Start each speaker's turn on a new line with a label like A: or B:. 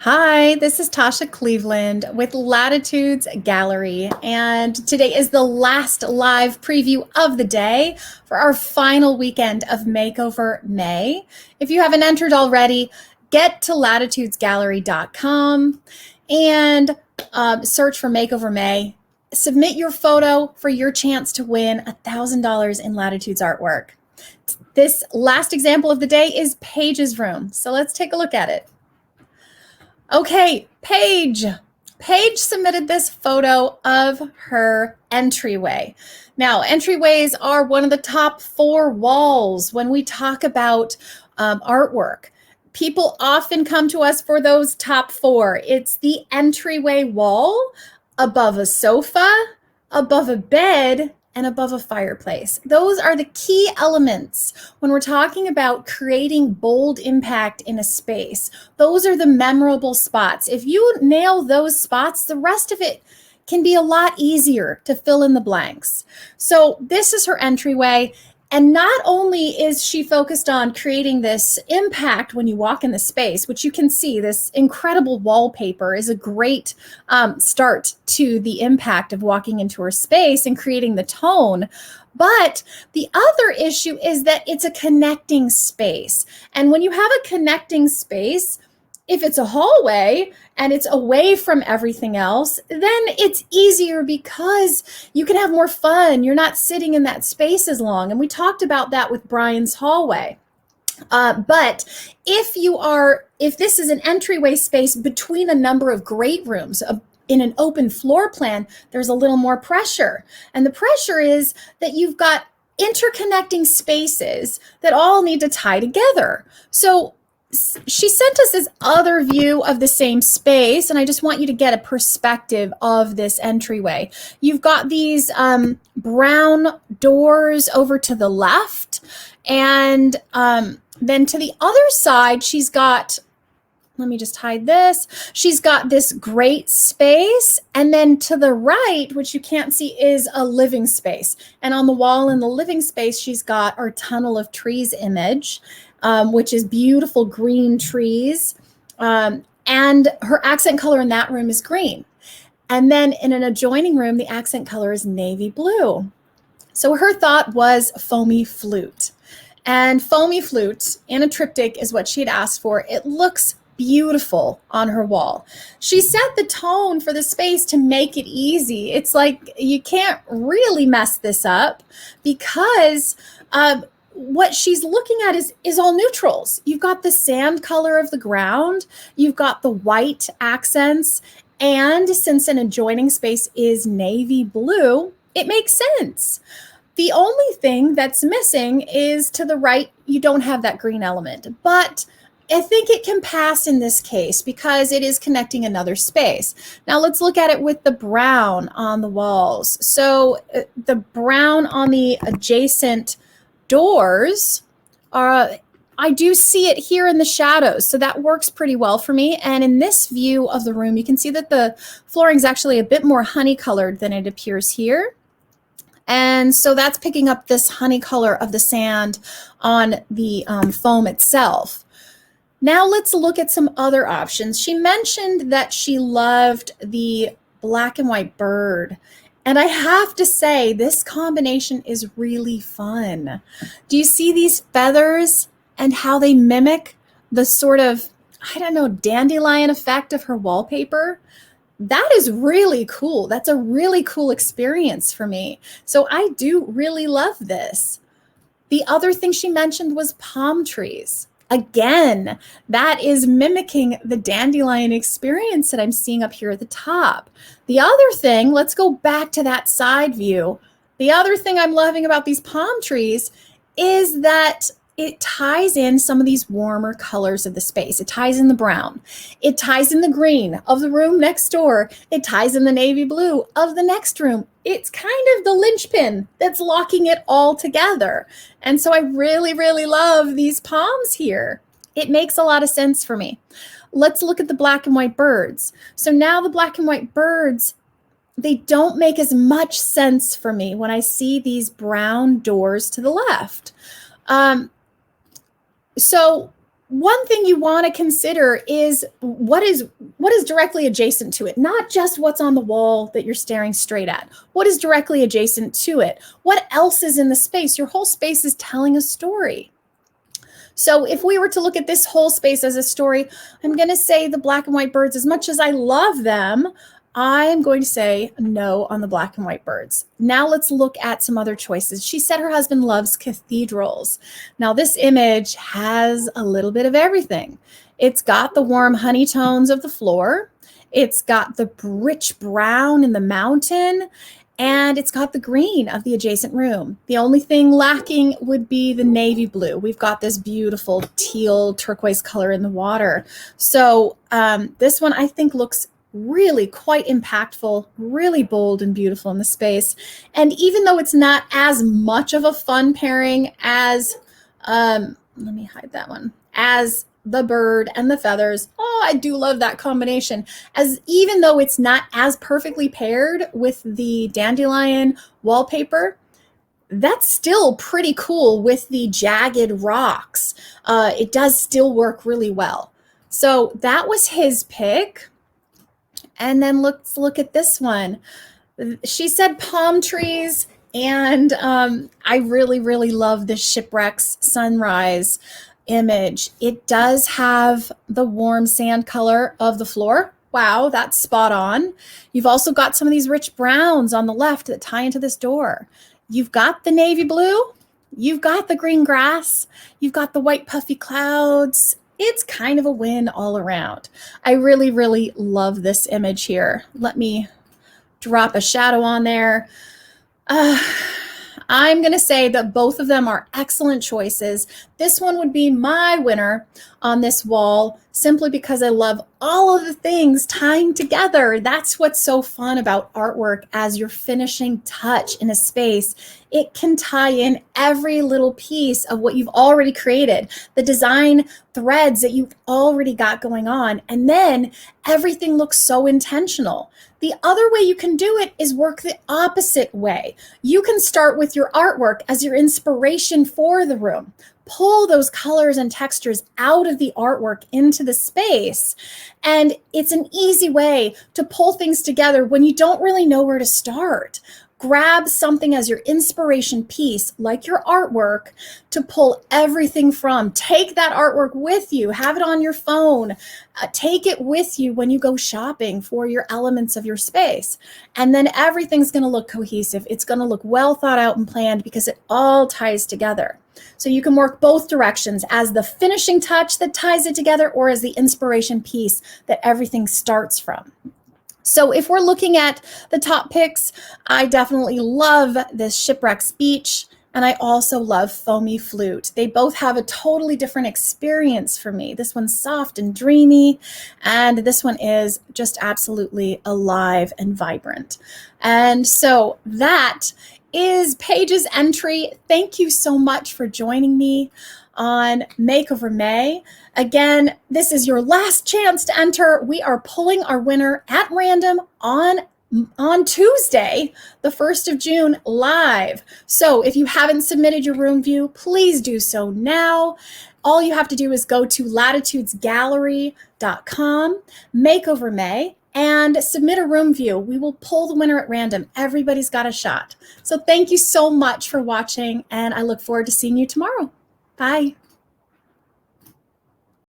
A: Hi, this is Tasha Cleveland with Latitudes Gallery, and today is the last live preview of the day for our final weekend of Makeover May. If you haven't entered already, get to latitudesgallery.com and search for Makeover May. Submit your photo for your chance to win $1,000 in Latitudes artwork. This last example of the day is Paige's room, so let's take a look at it. Okay, Paige. Paige submitted this photo of her entryway. Now, entryways are one of the top 4 walls when we talk about artwork. People often come to us for those top 4. It's the entryway wall, above a sofa, above a bed, and above a fireplace. Those are the key elements when we're talking about creating bold impact in a space. Those are the memorable spots. If you nail those spots, the rest of it can be a lot easier to fill in the blanks. So this is her entryway. And not only is she focused on creating this impact when you walk in the space, which you can see this incredible wallpaper is a great start to the impact of walking into her space and creating the tone. But the other issue is that it's a connecting space. And when you have a connecting space, if it's a hallway and it's away from everything else, then it's easier because you can have more fun. You're not sitting in that space as long. And we talked about that with Brian's hallway. But if this is an entryway space between a number of great rooms, in an open floor plan, there's a little more pressure. And the pressure is that you've got interconnecting spaces that all need to tie together. So she sent us this other view of the same space, and I just want you to get a perspective of this entryway. You've got these brown doors over to the left, and then to the other side, she's got, let me just hide this. She's got this great space, and then to the right, which you can't see, is a living space. And on the wall in the living space, she's got our tunnel of trees image, which is beautiful green trees. And her accent color in that room is green. And then in an adjoining room, the accent color is navy blue. So her thought was foamy flute. And foamy flute in a triptych is what she had asked for. It looks beautiful on her wall. She set the tone for the space to make it easy. It's like you can't really mess this up because what she's looking at is all neutrals. You've got the sand color of the ground, you've got the white accents, and since an adjoining space is navy blue, it makes sense. The only thing that's missing is to the right, you don't have that green element, but I think it can pass in this case because it is connecting another space. Now let's look at it with the brown on the walls. So the brown on the adjacent doors I do see it here in the shadows, so that works pretty well for me. And in this view of the room, you can see that the flooring is actually a bit more honey colored than it appears here. And so that's picking up this honey color of the sand on the foam itself. Now let's look at some other options. She mentioned that she loved the black and white bird. And I have to say, this combination is really fun. Do you see these feathers and how they mimic the sort of, I don't know, dandelion effect of her wallpaper? That is really cool. That's a really cool experience for me. So I do really love this. The other thing she mentioned was palm trees. Again, that is mimicking the dandelion experience that I'm seeing up here at the top. The other thing, let's go back to that side view. The other thing I'm loving about these palm trees is that it ties in some of these warmer colors of the space. It ties in the brown. It ties in the green of the room next door. It ties in the navy blue of the next room. It's kind of the linchpin that's locking it all together. And so I really, really love these palms here. It makes a lot of sense for me. Let's look at the black and white birds. So now the black and white birds, they don't make as much sense for me when I see these brown doors to the left. So one thing you want to consider is what is directly adjacent to it, not just what's on the wall that you're staring straight at. What is directly adjacent to it? What else is in the space? Your whole space is telling a story. So if we were to look at this whole space as a story, I'm going to say the black and white birds, as much as I love them, I'm going to say no on the black and white birds. Now let's look at some other choices. She said her husband loves cathedrals. Now this image has a little bit of everything. It's got the warm honey tones of the floor. It's got the rich brown in the mountain. And it's got the green of the adjacent room. The only thing lacking would be the navy blue. We've got this beautiful teal turquoise color in the water. So this one I think looks really quite impactful, really bold and beautiful in the space. And even though it's not as much of a fun pairing as, let me hide that one, as the bird and the feathers. Oh, I do love that combination. As even though it's not as perfectly paired with the dandelion wallpaper, that's still pretty cool with the jagged rocks. It does still work really well. So that was his pick. And then let's look at this one. She said palm trees. And I really, really love this shipwrecks sunrise image. It does have the warm sand color of the floor. Wow, that's spot on. You've also got some of these rich browns on the left that tie into this door. You've got the navy blue. You've got the green grass. You've got the white puffy clouds. It's kind of a win all around. I really, really love this image here. Let me drop a shadow on there. I'm going to say that both of them are excellent choices. This one would be my winner on this wall simply because I love all of the things tying together. That's what's so fun about artwork as your finishing touch in a space. It can tie in every little piece of what you've already created, the design threads that you've already got going on, and then everything looks so intentional. The other way you can do it is work the opposite way. You can start with your artwork as your inspiration for the room. Pull those colors and textures out of the artwork into the space. And it's an easy way to pull things together when you don't really know where to start. Grab something as your inspiration piece, like your artwork, to pull everything from. Take that artwork with you. Have it on your phone. Take it with you when you go shopping for your elements of your space. And then everything's going to look cohesive. It's going to look well thought out and planned because it all ties together. So you can work both directions as the finishing touch that ties it together or as the inspiration piece that everything starts from. So if we're looking at the top picks, I definitely love this Shipwrecks Beach, and I also love Foamy Flute. They both have a totally different experience for me. This one's soft and dreamy, and this one is just absolutely alive and vibrant. And so that is Paige's entry. Thank you so much for joining me on Makeover May. Again, this is your last chance to enter. We are pulling our winner at random on Tuesday, the 1st of June, live. So if you haven't submitted your room view, please do so now. All you have to do is go to latitudesgallery.com, Makeover May, and submit a room view. We will pull the winner at random. Everybody's got a shot. So thank you so much for watching, and I look forward to seeing you tomorrow. Bye.